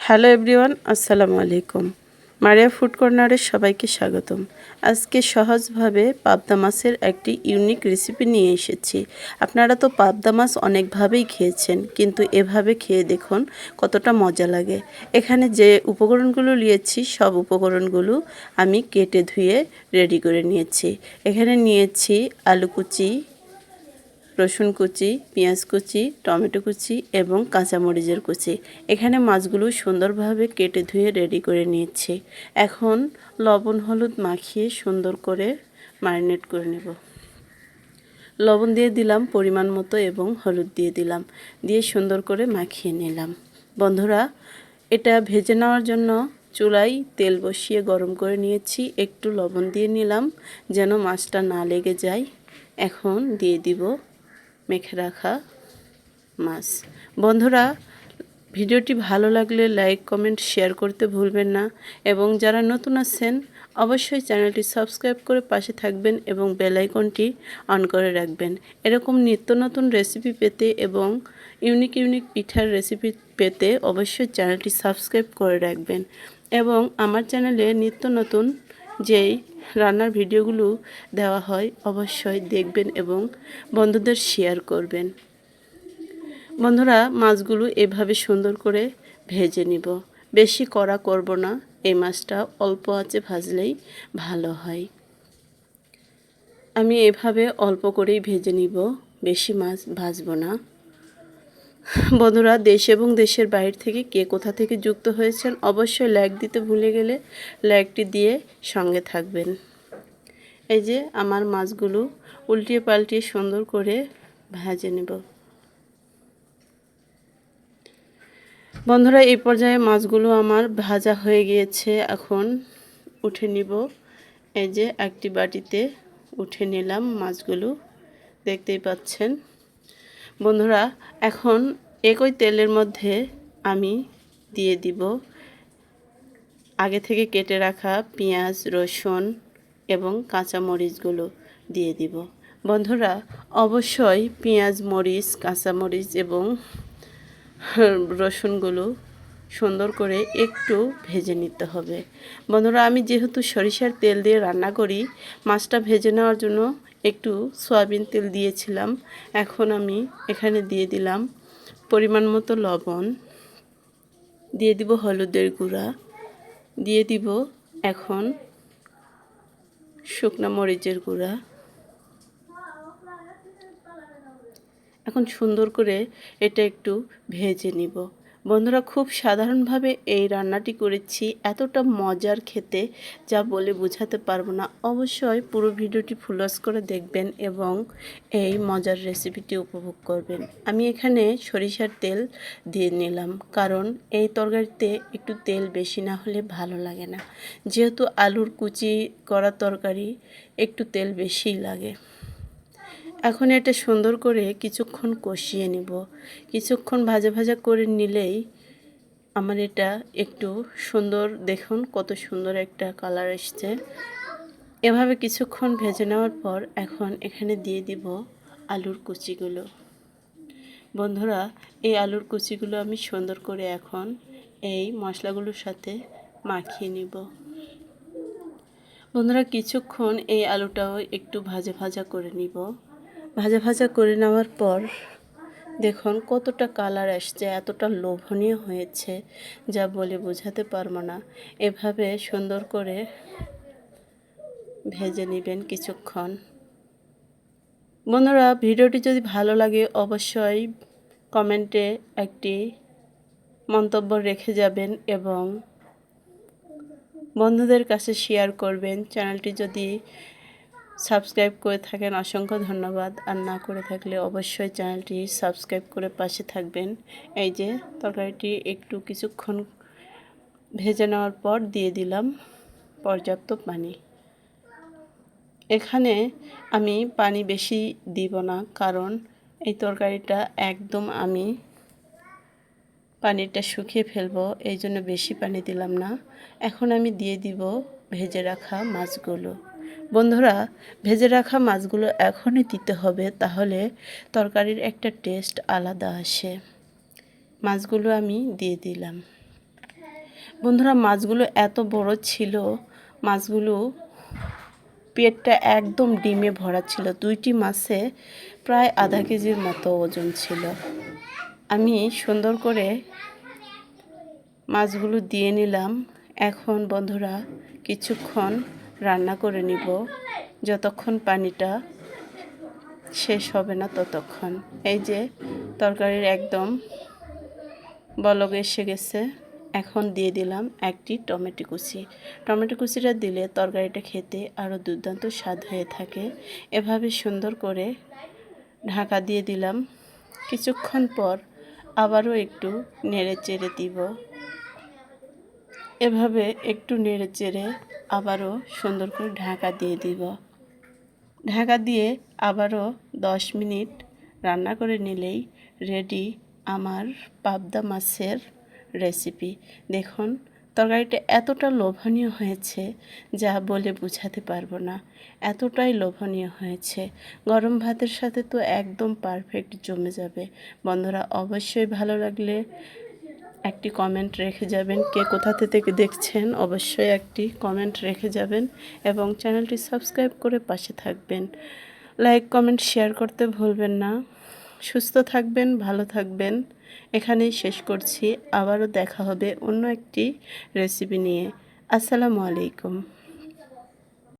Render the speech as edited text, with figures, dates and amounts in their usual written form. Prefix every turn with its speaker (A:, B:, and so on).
A: Hello everyone, আসসালামু আলাইকুম। মারিয়া food কর্নারে সবাইকে স্বাগতম। আজকে সহজভাবে পাবদা মাছের একটি ইউনিক রেসিপি নিয়ে এসেছি। আপনারা তো পাবদা মাছ অনেকভাবেই খেয়েছেন, কিন্তু এভাবে খেয়ে দেখুন কতটা মজা লাগে। এখানে যে উপকরণগুলো নিয়েছি সব উপকরণগুলো আমি কেটে ধুয়ে রেডি করে নিয়েছি। এখানে নিয়েছি আলু কুচি, রসুন কুচি, পেঁয়াজ কুচি, টমেটো কুচি এবং কাঁচামরিচের কুচি। এখানে মাছগুলো সুন্দরভাবে কেটে ধুয়ে রেডি করে নিয়েছি। এখন লবণ হলুদ মাখিয়ে সুন্দর করে ম্যারিনেট করে নেব। লবণ দিয়ে দিলাম পরিমাণ মতো এবং হলুদ দিয়ে দিলাম, দিয়ে সুন্দর করে মাখিয়ে নিলাম। বন্ধুরা, এটা ভেজে নেওয়ার জন্য চুলায় তেল বসিয়ে গরম করে নিয়েছি। একটু লবণ দিয়ে নিলাম যেন মাছটা না লেগে যায়। এখন দিয়ে দিব মেখে রাখা মাছ। বন্ধুরা, ভিডিওটি ভালো লাগলে লাইক কমেন্ট শেয়ার করতে ভুলবেন না এবং যারা নতুন আছেন অবশ্যই চ্যানেলটি সাবস্ক্রাইব করে পাশে থাকবেন এবং বেল আইকনটি অন করে রাখবেন। এরকম নিত্য নতুন রেসিপি পেতে এবং ইউনিক পিঠার রেসিপি পেতে অবশ্যই চ্যানেলটি সাবস্ক্রাইব করে রাখবেন এবং আমার চ্যানেলে নিত্য নতুন যেই রান্নার ভিডিওগুলো দেওয়া হয় অবশ্যই দেখবেন এবং বন্ধুদের শেয়ার করবেন। বন্ধুরা, মাছগুলো এভাবে সুন্দর করে ভেজে নিব। বেশি কড়া করব না, এই মাছটা অল্প আঁচে ভাজলেই ভালো হয়। আমি এভাবে অল্প করেই ভেজে নিব, বেশি মাছ ভাজবো না। বন্ধুরা, দেশ এবং দেশের বাইরে থেকে কে কোথা থেকে যুক্ত হয়েছেন অবশ্যই লাইক দিতে ভুলে গেলে লাইকটি দিয়ে সঙ্গে থাকবেন। এই যে আমার মাছগুলো উল্টিয়ে পাল্টিয়ে সুন্দর করে ভেজে নেব। বন্ধুরা, এই পর্যায়ে মাছগুলো আমার ভাজা হয়ে গিয়েছে। এখন উঠে নিব। এই যে একটি বাটিতে উঠে নিলাম মাছগুলো, দেখতেই পাচ্ছেন। বন্ধুরা, এখন একই তেলের মধ্যে আমি দিয়ে দিব আগে থেকে কেটে রাখা পেঁয়াজ, রসুন এবং কাঁচামরিচগুলো দিয়ে দিব। বন্ধুরা, অবশ্যই পেঁয়াজ, মরিচ, কাঁচামরিচ এবং রসুনগুলো সুন্দর করে একটু ভেজে নিতে হবে। বন্ধুরা, আমি যেহেতু সরিষার তেল দিয়ে রান্না করি, মাছটা ভেজে নেওয়ার জন্য একটু সয়াবিন তেল দিয়েছিলাম। এখন আমি এখানে দিয়ে দিলাম পরিমাণ মতো লবণ, দিয়ে দিব হলুদের গুঁড়া, দিয়ে দিব এখন শুকনা মরিচের গুঁড়া। এখন সুন্দর করে এটা একটু ভেজে নিব। বন্ধুরা, খুব সাধারণভাবে এই রান্নাটি করেছি, এতটা মজার খেতে যা বলে বোঝাতে পারবো না। অবশ্যই পুরো ভিডিওটি ফুল ওয়াচ করে দেখবেন এবং এই মজার রেসিপিটি উপভোগ করবেন। আমি এখানে সরিষার তেল দিয়ে নিলাম, কারণ এই তরকারিতে একটু তেল বেশি না হলে ভালো লাগে না। যেহেতু আলুর কুচি করা তরকারি, একটু তেল বেশিই লাগে। এখন এটা সুন্দর করে কিছুক্ষণ কষিয়ে নিব। কিছুক্ষণ ভাজা ভাজা করে নিলেই আমার এটা একটু সুন্দর, দেখুন কত সুন্দর একটা কালার এসছে। এভাবে কিছুক্ষণ ভেজে নেওয়ার পর এখন এখানে দিয়ে দিব আলুর কুচিগুলো। বন্ধুরা, এই আলুর কুচিগুলো আমি সুন্দর করে এখন এই মশলাগুলোর সাথে মাখিয়ে নিব। বন্ধুরা, কিছুক্ষণ এই আলুটাও একটু ভাজা ভাজা করে নিব। ভাজা ভাজা করে নেওয়ার পর দেখুন কতটা কালার আসছে, এতটা লোভনীয় হয়েছে যা বলে বোঝাতে পারবো না। এভাবে সুন্দর করে ভেজে নেবেন কিছুক্ষণ। বন্ধুরা, ভিডিওটি যদি ভালো লাগে অবশ্যই কমেন্টে একটি মন্তব্য রেখে যাবেন এবং বন্ধুদের কাছে শেয়ার করবেন। চ্যানেলটি যদি সাবস্ক্রাইব করে থাকেন অসংখ্য ধন্যবাদ, আর না করে থাকলে অবশ্যই চ্যানেলটি সাবস্ক্রাইব করে পাশে থাকবেন। এই যে তরকারিটি একটু কিছুক্ষণ ভেজে নেওয়ার পর দিয়ে দিলাম পর্যাপ্ত পানি। এখানে আমি পানি বেশি দিব না, কারণ এই তরকারিটা একদম আমি পানিটা শুকিয়ে ফেলবো, এই জন্য বেশি পানি দিলাম না। এখন আমি দিয়ে দিব ভেজে রাখা মাছগুলো। বন্ধুরা, ভেজে রাখা মাছগুলো এখনই দিতে হবে, তাহলে তরকারির একটা টেস্ট আলাদা আসে। মাছগুলো আমি দিয়ে দিলাম। বন্ধুরা, মাছগুলো এত বড় ছিল, মাছগুলো পেটটা একদম ডিমে ভরা ছিল। 2টি মাছে প্রায় আধা কেজির মতো ওজন ছিল। আমি সুন্দর করে মাছগুলো দিয়ে নিলাম। এখন বন্ধুরা কিছুক্ষণ রান্না করে নিব, যতক্ষণ পানিটা শেষ হবে না ততক্ষণ। এই যে তরকারির একদম বলক এসে গেছে। এখন দিয়ে দিলাম একটি টমেটো কুচি। টমেটো কুচিটা দিলে তরকারিটা খেতে আরও দুর্দান্ত স্বাদ হয়ে থাকে। এভাবে সুন্দর করে ঢাকা দিয়ে দিলাম। কিছুক্ষণ পর আবারও একটু নেড়ে চেড়ে দিব। এভাবে একটু নেড়ে চেড়ে আবারও সুন্দর করে ঢাকা দিয়ে দিব। ঢাকা দিয়ে আবারও 10 মিনিট রান্না করে নিলেই রেডি আমার পাবদা মাছের রেসিপি। দেখুন তরকারিটা এতটা লোভনীয় হয়েছে যা বলে বোঝাতে পারবো না, এতটাই লোভনীয় হয়েছে। গরম ভাতের সাথে তো একদম পারফেক্ট জমে যাবে। বন্ধুরা, অবশ্যই ভালো লাগলে একটি কমেন্ট রেখে যাবেন। কে কোথা থেকে দেখছেন অবশ্যই একটি কমেন্ট রেখে যাবেন এবং চ্যানেলটি সাবস্ক্রাইব করে পাশে থাকবেন। লাইক কমেন্ট শেয়ার করতে ভুলবেন না। সুস্থ থাকবেন, ভালো থাকবেন। এখানেই শেষ করছি। আবারও দেখা হবে অন্য একটি রেসিপি নিয়ে। আসসালামু আলাইকুম।